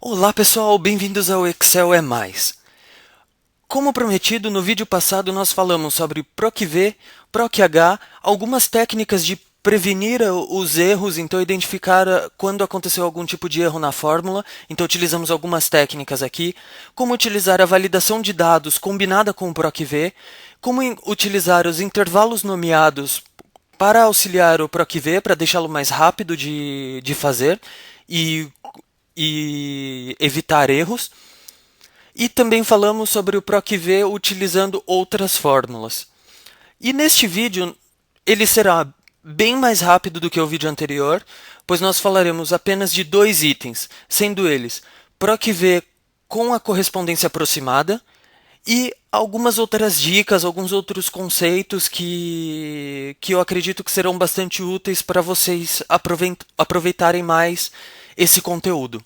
Olá pessoal, bem-vindos ao Excel é Mais. Como prometido, no vídeo passado nós falamos sobre PROC-V, PROC-H, algumas técnicas de prevenir os erros, então identificar quando aconteceu algum tipo de erro na fórmula. Então utilizamos algumas técnicas aqui, como utilizar a validação de dados combinada com o PROC-V, como utilizar os intervalos nomeados para auxiliar o PROC-V, para deixá-lo mais rápido de fazer e, e evitar erros. E também falamos sobre o PROC-V utilizando outras fórmulas. E neste vídeo ele será bem mais rápido do que o vídeo anterior, pois nós falaremos apenas de dois itens, sendo eles PROC-V com a correspondência aproximada e algumas outras dicas, alguns outros conceitos que eu acredito que serão bastante úteis para vocês aproveitarem mais esse conteúdo.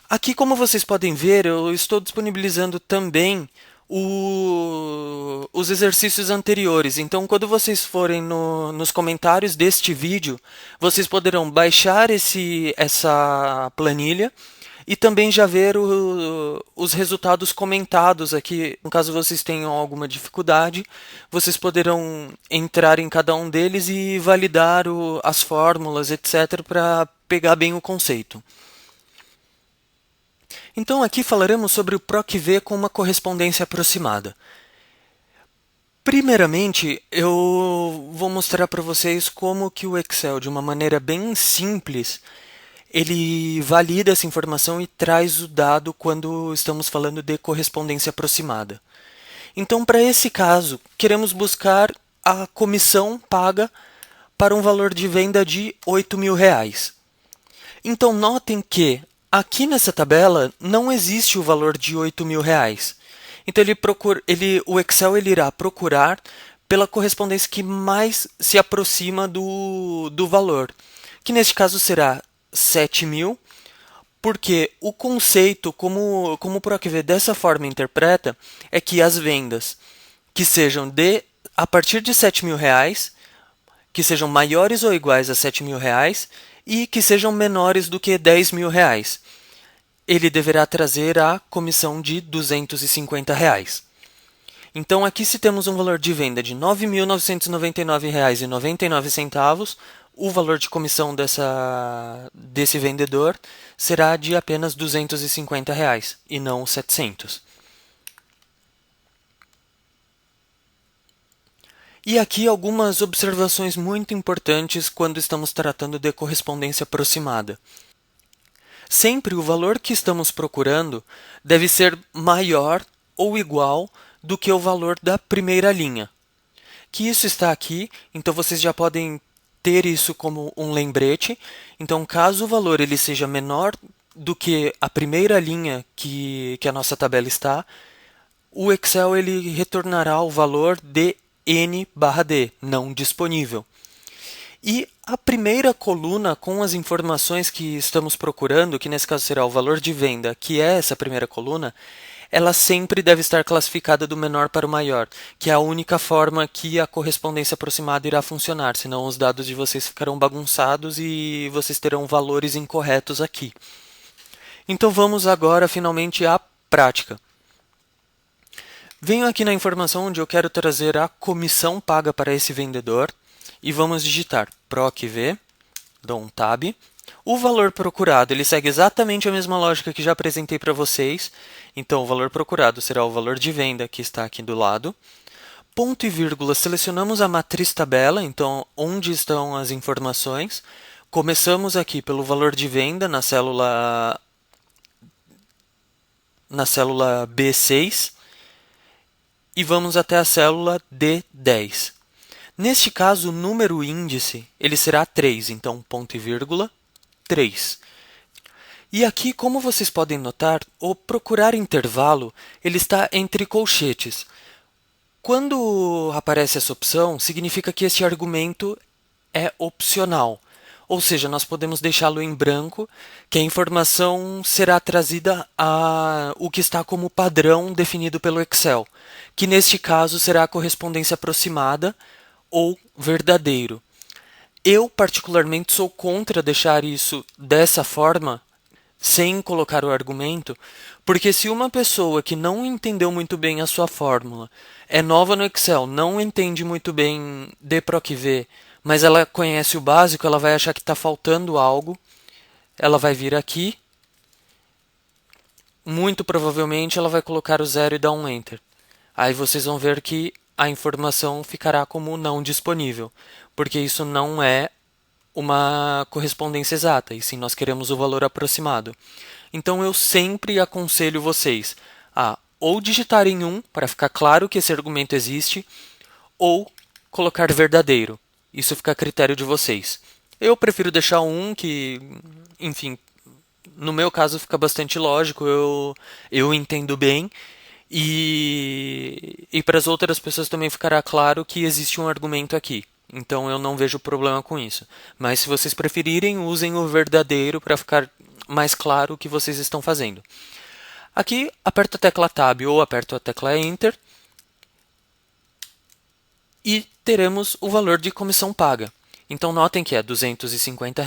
Aqui, como vocês podem ver, eu estou disponibilizando também os exercícios anteriores. Então, quando vocês forem nos comentários deste vídeo, vocês poderão baixar essa planilha e também já ver os resultados comentados aqui. No caso vocês tenham alguma dificuldade, vocês poderão entrar em cada um deles e validar as fórmulas, etc., para pegar bem o conceito. Então aqui falaremos sobre o PROC-V com uma correspondência aproximada. Primeiramente, eu vou mostrar para vocês como que o Excel, de uma maneira bem simples, ele valida essa informação e traz o dado quando estamos falando de correspondência aproximada. Então, para esse caso, queremos buscar a comissão paga para um valor de venda de R$ 8.000. Então, notem que aqui nessa tabela não existe o valor de R$ 8.000. Então o Excel ele irá procurar pela correspondência que mais se aproxima do valor, que neste caso será 7.000, porque o conceito, como o PROC-V dessa forma interpreta, é que as vendas que sejam a partir de R$ 7.000, que sejam maiores ou iguais a R$ 7.000 e que sejam menores do que R$ 10.000. Ele deverá trazer a comissão de R$ 250. Então, aqui se temos um valor de venda de R$ 9.999,99, o valor de comissão desse vendedor será de apenas R$ 250 e não 700. E aqui algumas observações muito importantes quando estamos tratando de correspondência aproximada. Sempre o valor que estamos procurando deve ser maior ou igual do que o valor da primeira linha. Que isso está aqui, então vocês já podem ter isso como um lembrete. Então, caso o valor ele seja menor do que a primeira linha que a nossa tabela está, o Excel ele retornará o valor de N/D, não disponível. E a primeira coluna com as informações que estamos procurando, que nesse caso será o valor de venda, que é essa primeira coluna, ela sempre deve estar classificada do menor para o maior, que é a única forma que a correspondência aproximada irá funcionar, senão os dados de vocês ficarão bagunçados e vocês terão valores incorretos aqui. Então vamos agora finalmente à prática. Venho aqui na informação onde eu quero trazer a comissão paga para esse vendedor e vamos digitar PROC-V, dou um Tab. O valor procurado ele segue exatamente a mesma lógica que já apresentei para vocês. Então, o valor procurado será o valor de venda que está aqui do lado. Ponto e vírgula, selecionamos a matriz tabela, então onde estão as informações. Começamos aqui pelo valor de venda na célula B6 e vamos até a célula D10. Neste caso, o número índice ele será 3, então ponto e vírgula 3. E aqui, como vocês podem notar, o procurar intervalo ele está entre colchetes. Quando aparece essa opção, significa que este argumento é opcional, ou seja, nós podemos deixá-lo em branco, que a informação será trazida a o que está como padrão definido pelo Excel, que neste caso será a correspondência aproximada ou verdadeiro. Eu, particularmente, sou contra deixar isso dessa forma, sem colocar o argumento, porque se uma pessoa que não entendeu muito bem a sua fórmula, é nova no Excel, não entende muito bem dProcv, mas ela conhece o básico, ela vai achar que está faltando algo, ela vai vir aqui, muito provavelmente ela vai colocar o zero e dar um Enter. Aí vocês vão ver que a informação ficará como não disponível, porque isso não é uma correspondência exata, e sim nós queremos o valor aproximado. Então eu sempre aconselho vocês a ou digitarem um para ficar claro que esse argumento existe, ou colocar verdadeiro. Isso fica a critério de vocês. Eu prefiro deixar um que, enfim, no meu caso fica bastante lógico, eu entendo bem. E para as outras pessoas também ficará claro que existe um argumento aqui. Então eu não vejo problema com isso. Mas se vocês preferirem, usem o verdadeiro para ficar mais claro o que vocês estão fazendo. Aqui, aperto a tecla Tab ou aperto a tecla Enter e teremos o valor de comissão paga. Então notem que é R$ 250,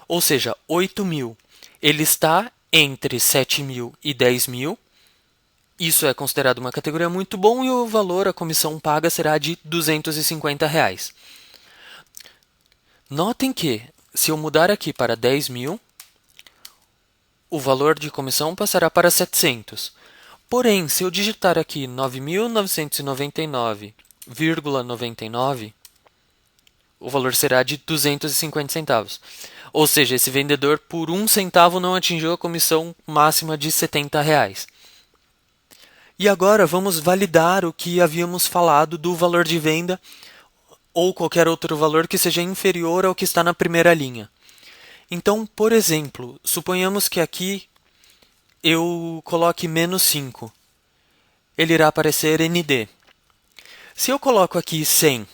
ou seja, 8.000. Ele está entre 7.000 e 10.000. Isso é considerado uma categoria muito bom e o valor, a comissão paga, será de R$ 250. Notem que, se eu mudar aqui para 10.000, o valor de comissão passará para 700. Porém, se eu digitar aqui 9.999,99, o valor será de 250 centavos. Ou seja, esse vendedor por 1 centavo não atingiu a comissão máxima de R$ 70. E agora vamos validar o que havíamos falado do valor de venda ou qualquer outro valor que seja inferior ao que está na primeira linha. Então, por exemplo, suponhamos que aqui eu coloque menos 5. Ele irá aparecer ND. Se eu coloco aqui 100,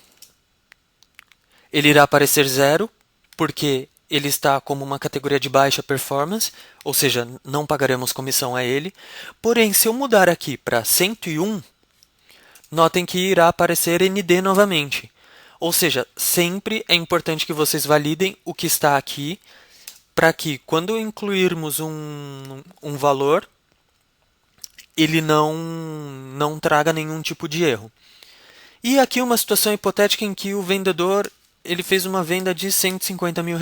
ele irá aparecer 0, porque ele está como uma categoria de baixa performance, ou seja, não pagaremos comissão a ele. Porém, se eu mudar aqui para 101, notem que irá aparecer ND novamente. Ou seja, sempre é importante que vocês validem o que está aqui, para que quando incluirmos um valor, ele não traga nenhum tipo de erro. E aqui uma situação hipotética em que o vendedor ele fez uma venda de R$ 150 mil.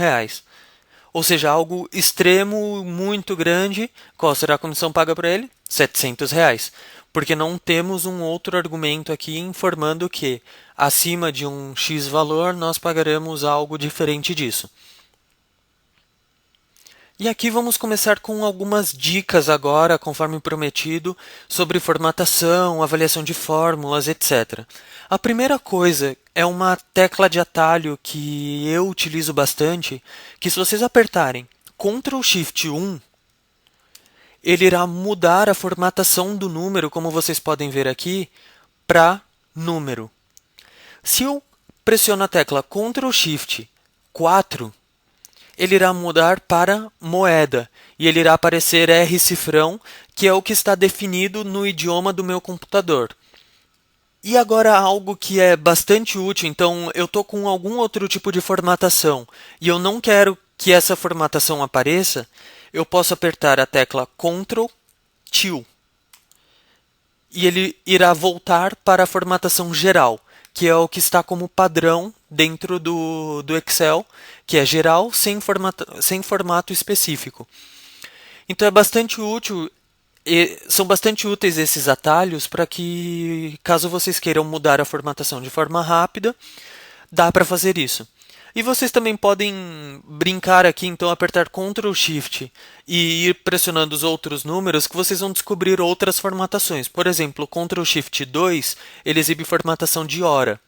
Ou seja, algo extremo, muito grande. Qual será a comissão paga para ele? R$ 700. Porque não temos um outro argumento aqui informando que acima de um X valor nós pagaremos algo diferente disso. E aqui vamos começar com algumas dicas agora, conforme prometido, sobre formatação, avaliação de fórmulas, etc. A primeira coisa é uma tecla de atalho que eu utilizo bastante, que se vocês apertarem Ctrl Shift 1, ele irá mudar a formatação do número, como vocês podem ver aqui, para número. Se eu pressiono a tecla Ctrl Shift 4, ele irá mudar para moeda e ele irá aparecer R cifrão, que é o que está definido no idioma do meu computador. E agora algo que é bastante útil, então eu estou com algum outro tipo de formatação e eu não quero que essa formatação apareça, eu posso apertar a tecla Ctrl Til e ele irá voltar para a formatação geral, que é o que está como padrão dentro do Excel, que é geral sem formato específico. Então é bastante útil, são bastante úteis esses atalhos para que, caso vocês queiram mudar a formatação de forma rápida, dá para fazer isso. E vocês também podem brincar aqui, então apertar Ctrl Shift e ir pressionando os outros números que vocês vão descobrir outras formatações. Por exemplo, Ctrl Shift 2, ele exibe formatação de hora,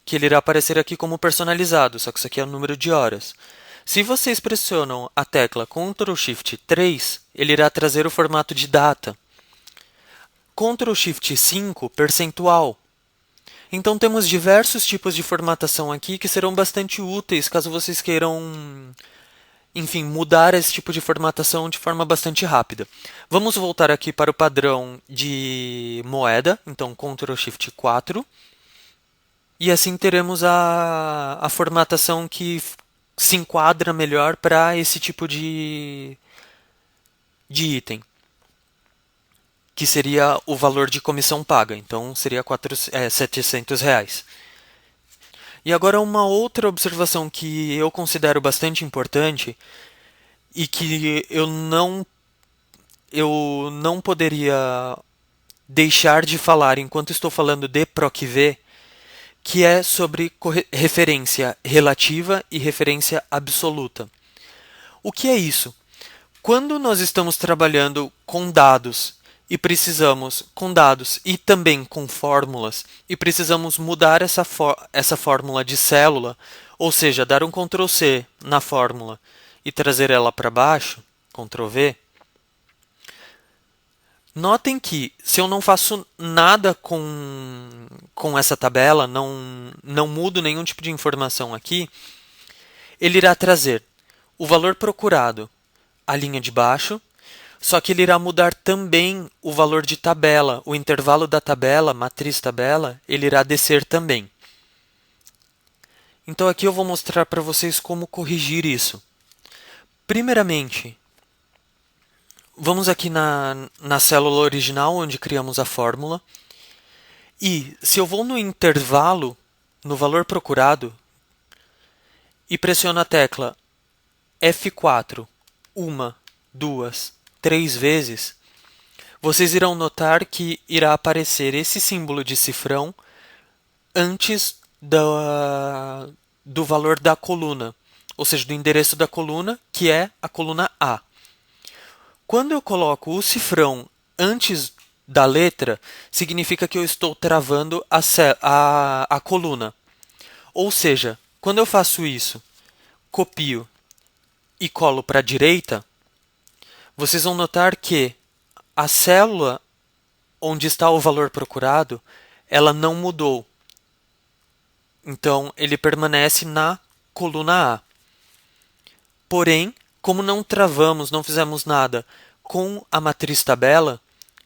que ele irá aparecer aqui como personalizado, só que isso aqui é o número de horas. Se vocês pressionam a tecla Ctrl Shift 3, ele irá trazer o formato de data. Ctrl Shift 5, percentual. Então temos diversos tipos de formatação aqui que serão bastante úteis caso vocês queiram, enfim, mudar esse tipo de formatação de forma bastante rápida. Vamos voltar aqui para o padrão de moeda, então Ctrl Shift 4. E assim teremos a formatação que se enquadra melhor para esse tipo de item, que seria o valor de comissão paga. Então, seria R$ 700. E agora uma outra observação que eu considero bastante importante e que eu não poderia deixar de falar enquanto estou falando de PROC-V, que é sobre referência relativa e referência absoluta. O que é isso? Quando nós estamos trabalhando com dados com dados e também com fórmulas, e precisamos mudar essa fórmula de célula, ou seja, dar um Ctrl C na fórmula e trazer ela para baixo, Ctrl V, notem que se eu não faço nada com essa tabela, não mudo nenhum tipo de informação aqui, ele irá trazer o valor procurado, a linha de baixo, só que ele irá mudar também o valor de tabela, o intervalo da tabela, matriz tabela, ele irá descer também. Então aqui eu vou mostrar para vocês como corrigir isso. Primeiramente, vamos aqui na célula original onde criamos a fórmula. E se eu vou no intervalo, no valor procurado, e pressiono a tecla F4 uma, duas, três vezes, vocês irão notar que irá aparecer esse símbolo de cifrão antes do valor da coluna, ou seja, do endereço da coluna, que é a coluna A. Quando eu coloco o cifrão antes da letra, significa que eu estou travando a coluna. Ou seja, quando eu faço isso, copio e colo para a direita, vocês vão notar que a célula onde está o valor procurado, ela não mudou. Então, ele permanece na coluna A. Porém, como não travamos, não fizemos nada com a matriz tabela,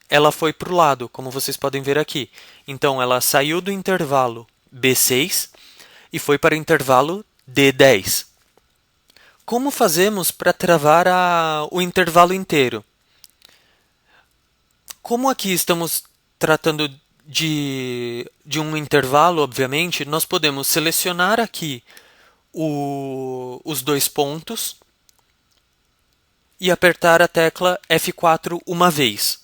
ela foi para o lado, como vocês podem ver aqui. Então, ela saiu do intervalo B6 e foi para o intervalo D10. Como fazemos para travar o intervalo inteiro? Como aqui estamos tratando de um intervalo, obviamente, nós podemos selecionar aqui os dois pontos e apertar a tecla F4 uma vez.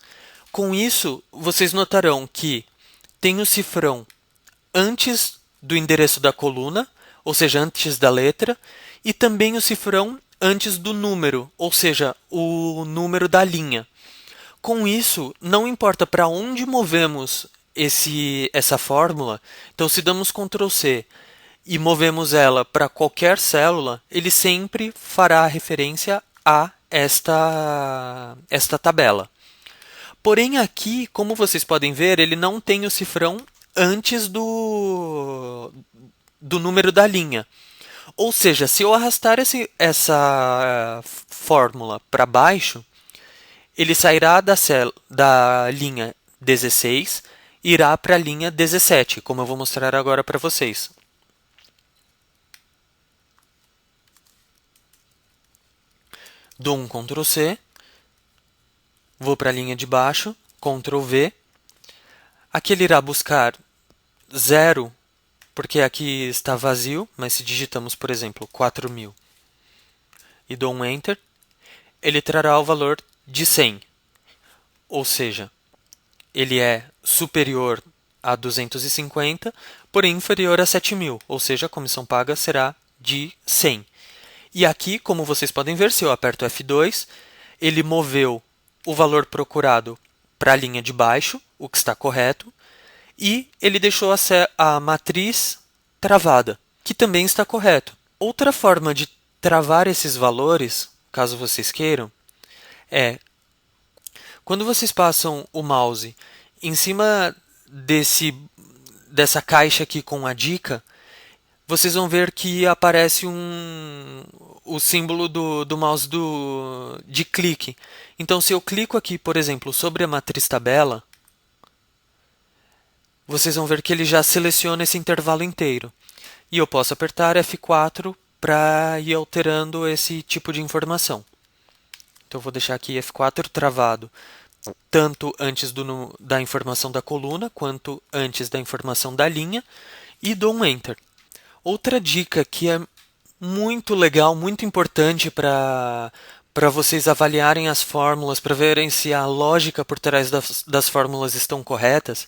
Com isso, vocês notarão que tem o cifrão antes do endereço da coluna, ou seja, antes da letra, e também o cifrão antes do número, ou seja, o número da linha. Com isso, não importa para onde movemos essa fórmula, então se damos Ctrl C e movemos ela para qualquer célula, ele sempre fará referência a esta tabela. Porém aqui, como vocês podem ver, ele não tem o cifrão antes do número da linha. Ou seja, se eu arrastar essa fórmula para baixo, ele sairá da linha 16 e irá para a linha 17, como eu vou mostrar agora para vocês. Dou um Ctrl C, vou para a linha de baixo, Ctrl V. Aqui ele irá buscar 0, porque aqui está vazio, mas se digitamos, por exemplo, 4.000 e dou um Enter, ele trará o valor de 100. Ou seja, ele é superior a 250, porém inferior a 7.000, ou seja, a comissão paga será de 100. E aqui, como vocês podem ver, se eu aperto F2, ele moveu o valor procurado para a linha de baixo, o que está correto, e ele deixou a matriz travada, que também está correto. Outra forma de travar esses valores, caso vocês queiram, é quando vocês passam o mouse em cima dessa caixa aqui com a dica, vocês vão ver que aparece o símbolo do mouse de clique. Então, se eu clico aqui, por exemplo, sobre a matriz tabela, vocês vão ver que ele já seleciona esse intervalo inteiro. E eu posso apertar F4 para ir alterando esse tipo de informação. Então, eu vou deixar aqui F4 travado, tanto antes da informação da coluna, quanto antes da informação da linha, e dou um Enter. Outra dica que é muito legal, muito importante para vocês avaliarem as fórmulas, para verem se a lógica por trás das fórmulas estão corretas,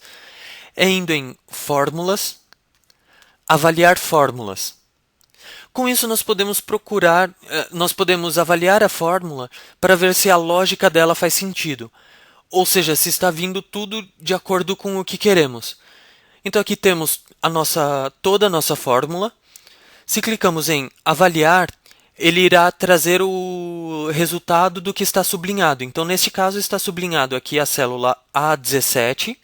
é indo em Fórmulas, Avaliar Fórmulas. Com isso, nós podemos avaliar a fórmula para ver se a lógica dela faz sentido, ou seja, se está vindo tudo de acordo com o que queremos. Então aqui temos toda a nossa fórmula. Se clicamos em Avaliar, ele irá trazer o resultado do que está sublinhado. Então, neste caso, está sublinhado aqui a célula A17.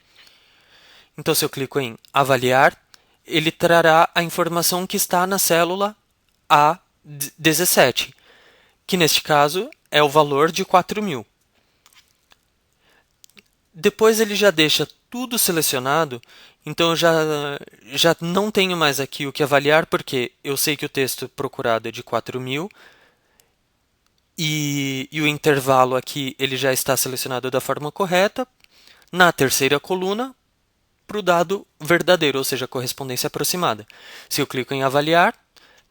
Então, se eu clico em Avaliar, ele trará a informação que está na célula A17, que neste caso é o valor de 4.000. Depois ele já deixa tudo selecionado, então eu já não tenho mais aqui o que avaliar, porque eu sei que o texto procurado é de 4.000 e o intervalo aqui ele já está selecionado da forma correta. Na terceira coluna, para o dado verdadeiro, ou seja, a correspondência aproximada. Se eu clico em avaliar,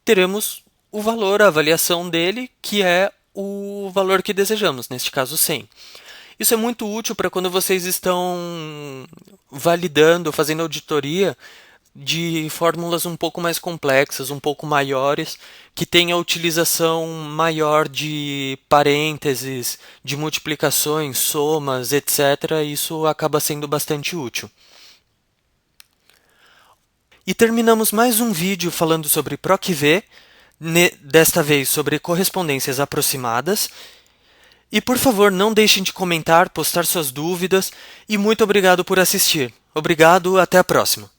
teremos o valor, a avaliação dele, que é o valor que desejamos, neste caso 100. Isso é muito útil para quando vocês estão validando, fazendo auditoria de fórmulas um pouco mais complexas, um pouco maiores, que tenha utilização maior de parênteses, de multiplicações, somas, etc. Isso acaba sendo bastante útil. E terminamos mais um vídeo falando sobre PROC-V, desta vez sobre correspondências aproximadas. E por favor, não deixem de comentar, postar suas dúvidas e muito obrigado por assistir. Obrigado, até a próxima.